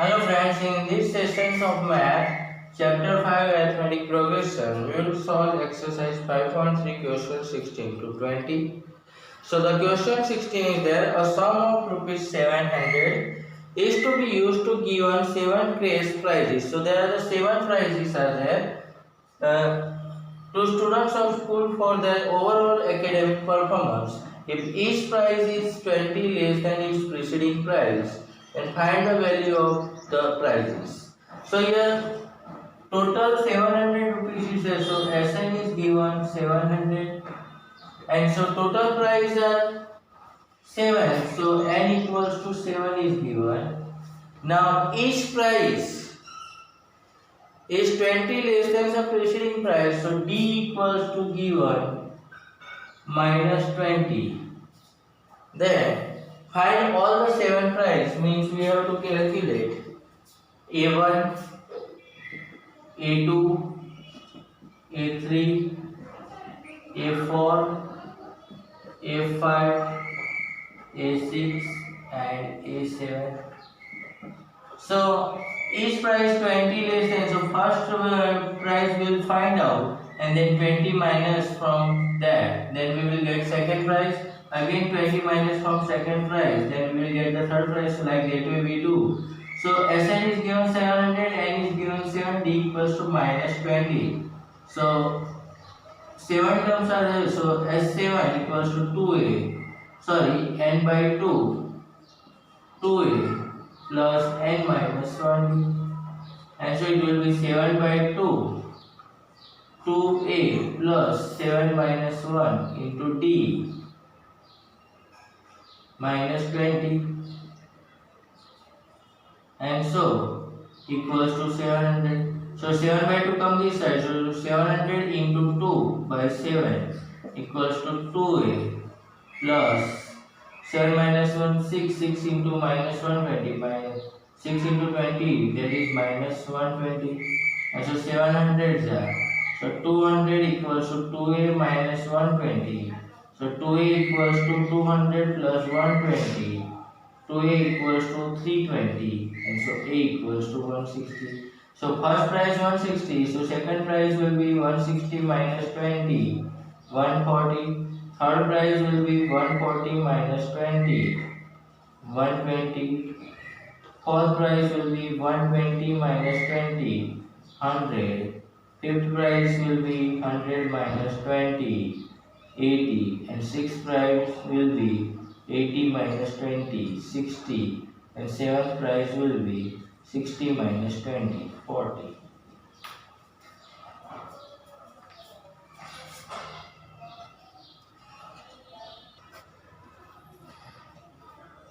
Hello friends, in this session of Math, Chapter 5 Arithmetic Progression, we will solve exercise 5.3 question 16 to 20. So the question 16 is there, a sum of rupees 700 is to be used to given 7 cash prizes. So there are the 7 prizes are there to students of school for their overall academic performance. If each prize is 20 less than its preceding prize, and find the value of the prizes. So here total 700 rupees is there. So SN is given 700, and so total price are 7. So N equals to 7 is given. Now each price is 20 less than the preceding price. So D equals to given minus 20. Then find all the 7 price, means we have to calculate A1, A2, A3, A4, A5, A6 and A7. So each price 20 less than, so first price we will find out, and then 20 minus from that, then we will get second price, again 20 minus from second price, then we will get the third price. Like that way we do. So Sn is given 700, N is given 7, D equals to minus 20. So 7 terms are there, so S7 equals to 2a, sorry, N by 2, 2a plus N minus 1d, and so it will be 7 by 2, 2a plus 7 minus 1 into D minus 20, and so equals to 700. So 7 by 2 come this side, so 700 into 2 by 7 equals to 2a plus 7 minus 1, 6, 6 into minus 120, minus 6 into 20, that is minus 120, and so 700 are, so 200 equals to 2a minus 120, so 2a equals to 200 plus 120, 2a equals to 320, and so a equals to 160. So first price 160, so second price will be 160 minus 20, 140. Third price will be 140 minus 20, 120. Fourth price will be 120 minus 20, 100. Fifth price will be 100 minus 20, 80. And sixth price will be 80 minus 20, 60. And seventh price will be 60 minus 20, 40.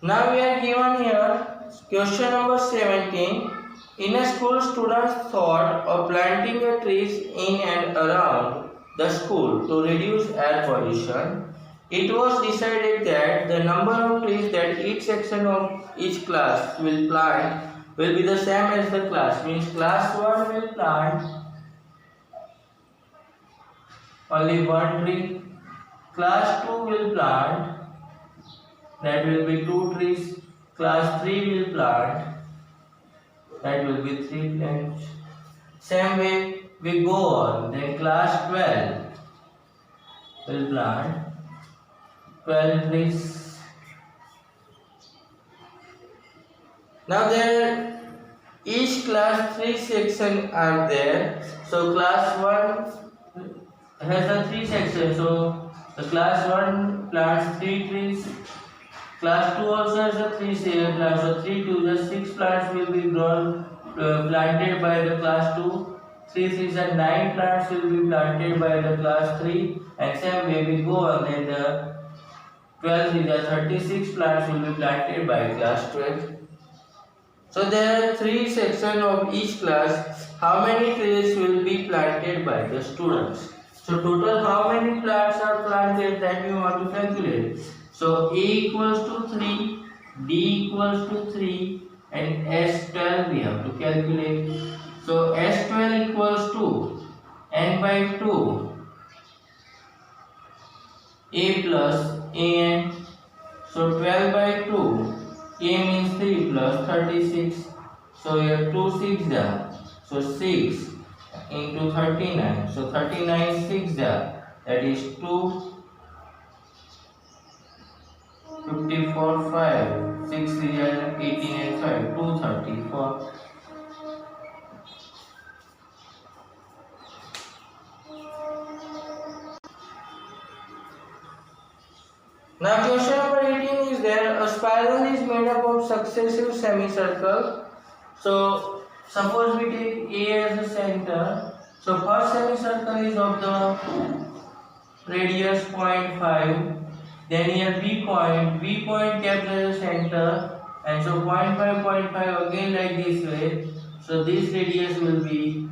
Now we are given here question number 17. In a school, students thought of planting the trees in and around the school to reduce air pollution. It was decided that the number of trees that each section of each class will plant will be the same as the class. Means class 1 will plant only one tree. Class 2 will plant, that will be 2 trees. Class 3 will plant, that will be 3 plants. Same way we go on. Then class 12 will plant 12 trees. Now there each class 3 section are there. So class 1 has a 3 section. So the class 1 plants 3 trees. Class 2 also has a 3 plants. So 3 to the 6 plants will be grown planted by the class 2. 3 trees and 9 plants will be planted by the class 3. And same way we go on. Then the 12 trees, the 36 plants will be planted by class 12. So there are 3 sections of each class. How many trees will be planted by the students? So total how many plants are planted, that we want to calculate. So A equals to 3, D equals to 3, and S12 we have to calculate. So S12 equals to N by 2 A plus AN. So 12 by 2, A means 3 plus 36. So here 2 6 there. So 6 into 39. So 39 6 there. That is 2 54 5. 6 3 are 18 and 5. 234. Now question number 18 is there. A spiral is made up of successive semicircles. So suppose we take A as the center. So first semicircle is of the radius 0.5. Then here B point kept as the center, and so 0.5 0.5 again like this way. So this radius will be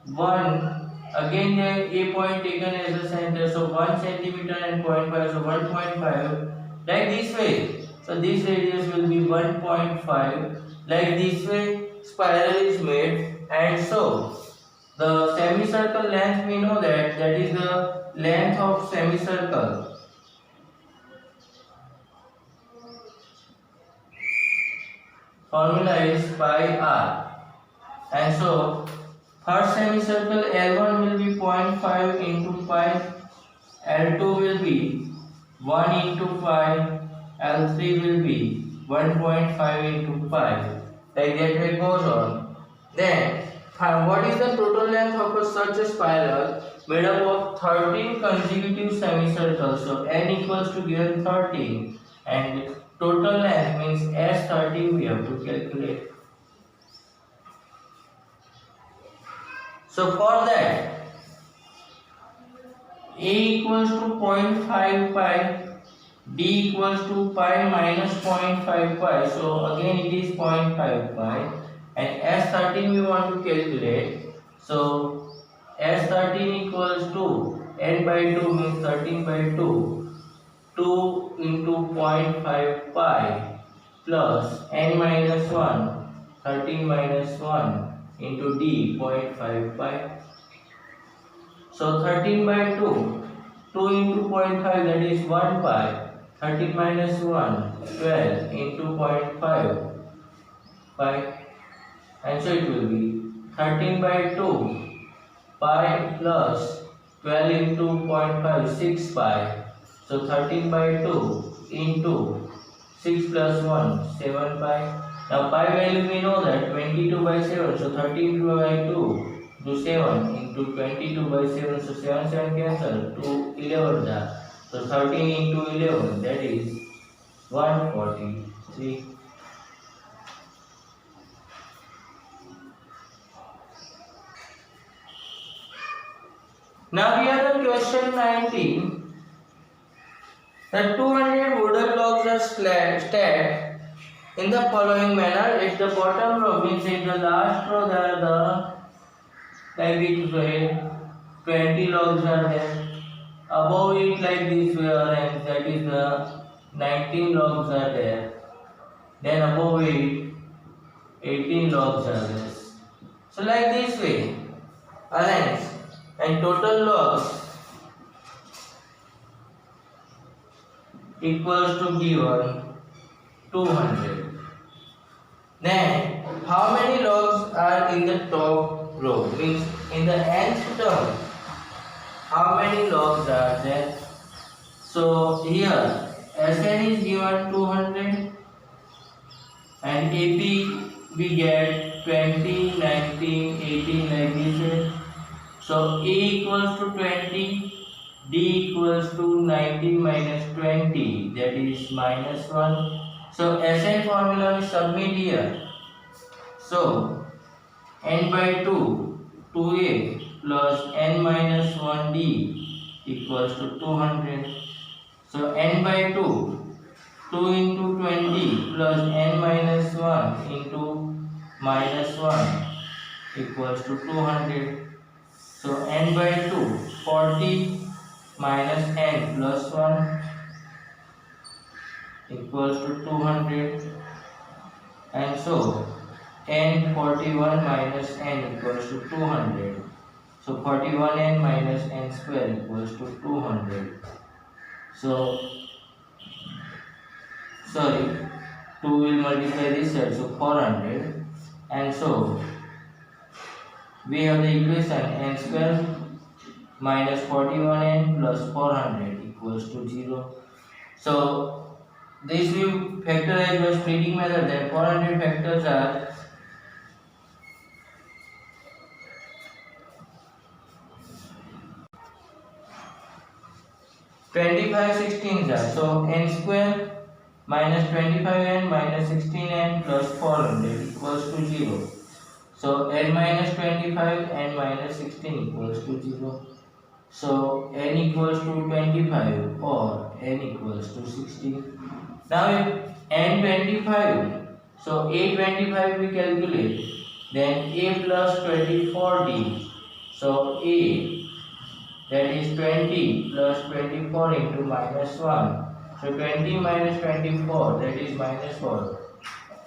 1. Again there A point taken as the center, so 1 centimeter and 0.5, so 1.5 like this way. So this radius will be 1.5 like this way. Spiral is made, and so the semicircle length we know that is the length of semicircle. Formula is pi r, and so first semicircle L1 will be 0.5 into pi, L2 will be 1 into pi, L3 will be 1.5 into pi. Like that way goes on. Then what is the total length of such a spiral made up of 13 consecutive semicircles? So n equals to given 13, and total length means S13 we have to calculate. So for that, A equals to 0.5 pi, D equals to pi minus 0.5 pi. So again it is 0.5 pi, and S13 we want to calculate. So S13 equals to n by 2 means 13 by 2. 2 into 0.5 pi plus n minus 1, 13 minus 1 into d 0.5 pi. So 13 by 2, 2 into 0.5 that is 1 pi, 13 minus 1, 12 into 0.5 pi, and so it will be 13 by 2 pi plus 12 into 0.5, 6 pi. So 13 by 2 into 6 plus 1, 7 pi. Now pi value we know that 22 by 7. So 13 by 2 to 7 into 22 by 7. So 7 7 cancel to 11 there. So 13 into 11 that is 143. Now we are on question 19. The 200 wooden blocks are stacked in the following manner. If the bottom row means in the last row there are the like this way 20 logs are there. Above it like this way arranged, that is the 19 logs are there. Then above it 18 logs are there. So like this way arranged, and total logs equals to given 200. Then how many logs are in the top row? Means in the nth term, how many logs are there? So here Sn is given 200, and AP we get 20, 19, 18 like this. So A equals to 20, D equals to 19 minus 20, that is minus 1. So Sn formula we submit here. So n by 2, 2a plus n minus 1d equals to 200. So n by 2, 2 into 20 plus n minus 1 into minus 1 equals to 200. So n by 2, 40 minus n plus 1 equals to 200, and so n 41 minus n equals to 200. So 41n minus n square equals to 200. So sorry, 2 will multiply this side, so 400, and so we have the equation n square minus 41n plus 400 equals to 0. So this we factorize by splitting method. Then 400 factors are 25 16s are, so n square minus 25n minus 16n plus 400 equals to 0. So n minus 25 n minus 16 equals to 0. So n equals to 25 or n equals to 16. Now if n 25, so a 25 we calculate, then a plus 24d. So a, that is 20 plus 24 into minus 1. So 20 minus 24, that is minus 4.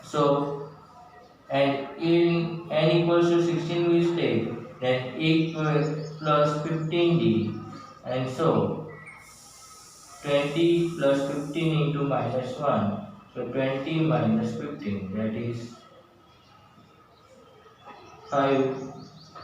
So and in n equals to 16 we take, then a plus 15d, and so 20 plus 15 into minus 1. So 20 minus 15, that is 5.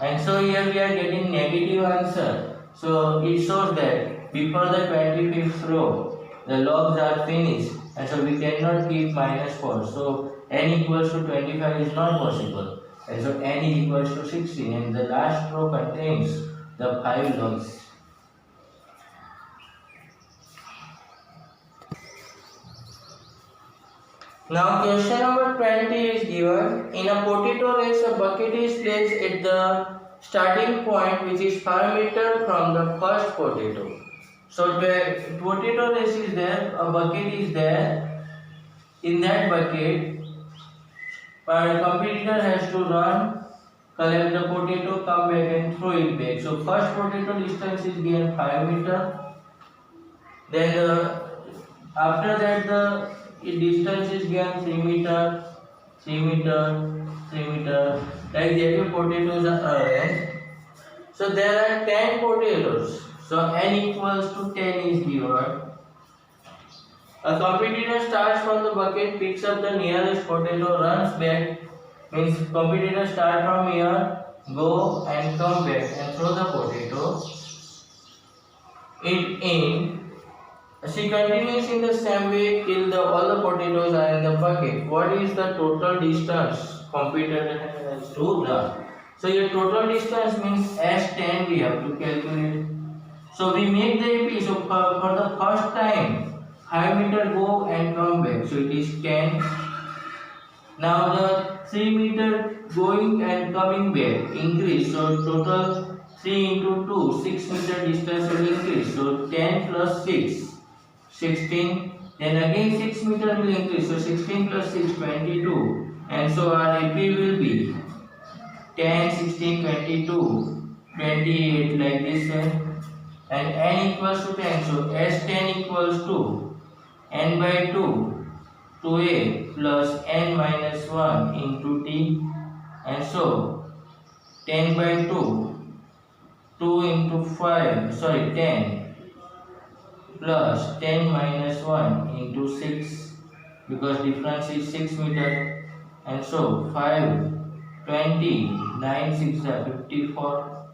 And so here we are getting negative answer. So it shows that before the 25th row, the logs are finished, and so we cannot keep minus 4. So n equals to 25 is not possible, and so n is equals to 16, and the last row contains the 5 logs. Now question number 20 is given. In a potato race, a bucket is placed at the starting point, which is 5 meters from the first potato. So the potato race is there, a bucket is there. In that bucket, our competitor has to run, collect the potato, come back and throw it back. So first potato distance is given 5 meters. Then after that the distance is given 3 meter, 3 meter, 3 meter. Like that potatoes are arranged. So there are 10 potatoes. So n equals to 10 is given. A competitor starts from the bucket, picks up the nearest potato, runs back. Means competitor start from here, go and come back and throw the potato. She continues in the same way till all the potatoes are in the bucket. What is the total distance competitor has to run? So your total distance means S10 we have to calculate. So we make the AP. So for the first time, 5 meter go and come back. So it is 10. Now the 3 meter going and coming back increase. So total 3 into 2, 6 meter distance will increase. So 10 plus 6. 16, then again 6 meter will increase, so 16 plus 6, 22, and so our AP will be 10, 16, 22, 28 like this way, and n equals to 10, so S10 equals to n by 2, 2a plus n minus 1 into t, and so 10 by 2, 2 into 10 plus 10 minus 1 into 6, because difference is 6 meter, and so 5, 20, 9, 6 are 54,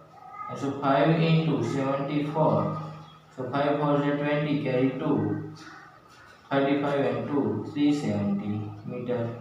and so 5 into 74, so 5 4 is 20, carry 2, 35 and 2, 370 meter.